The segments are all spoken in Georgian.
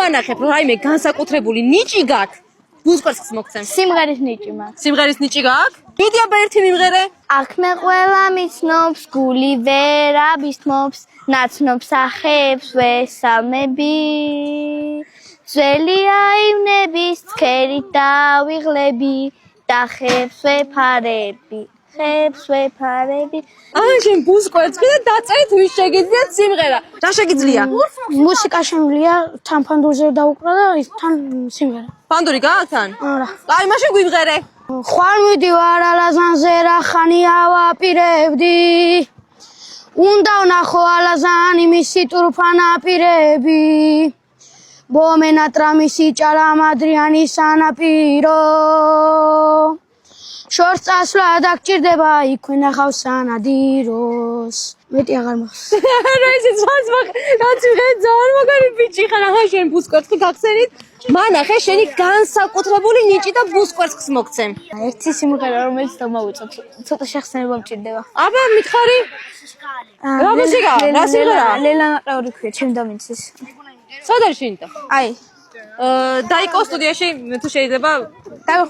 განახებ, რომ რაიმე განსაკუთრებული ნიჭი გაქვს. ბუსკვერცხს მოგცემ. სიმღერის ნიჭი მაქვს. სიმღერის ნიჭი გაქვს? მიდი აბა ერთი მიმღერე. აქმე ყველა მიცნობს, გული ვერ აბისმობს, ნაცნობს ახებს ვესალმები. ძველი აივნების ცქერით დავიღლები და ხებს ვეფარები. ხებს ვეფარები. შენ ბუსკვერცხი და დაწერით ვის შეგიძლიათ სიმღერა. რა შეგიძლია? მუსიკა შემიძლია თან ფანდურზე დავუკრა და თან სიმღერა. ფანდური გააქვს თან? არა. აი, მაშინ გვიმღერე. ხვალ მივდივარ ალაზანზე რა ხანია ვაპირებდი. უნდა ვნახო ალაზანი მისი ტურფანაპირები. ბომენატრა მისი ჭალა მადრიანის სანაპირო. შორს წასვლა დაგჭირდება იქვე ნახავ სანადიროს. მეტი აღარ მახსოვს. რა ისე ძვანს რაც მე ძალიან მაგარი ბიჭი ხარ. ახლა შენ ბუსკვერცხი გახსენით. მანახე შენი განსაკუთრებული ნიჭი და ბუსკვერცხს მოგცემ. ერთი სიმღერა რომელიც დამავიწოთ. ცოტა შეხსენება მჭირდება. აბა მითხარი. რა მუსიკა? რა სიმღერა? ლელა ნაყაური ქვია, ჩემ დამიცეს. სად არის შენ და? აი, დაიკო სტუდიაში თუ შეიძლება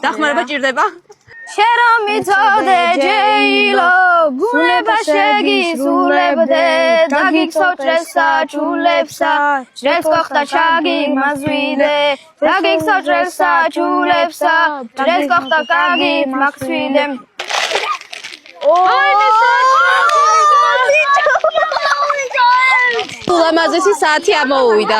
დახმარება ჭირდება. შენ რომ მიწოდე ჯეილო, გუნება შეგისრულებდე, დაგიქცევ ჭრელსა ჩულებსა, ჭრელს გოხდა ჩაგიმაზვიდე, დაგიქცევ ჭრელსა ჩულებსა, ჭრელს გოხდა კაგიმაქსვიდე. ულამაზესი საათი ამოუვიდა.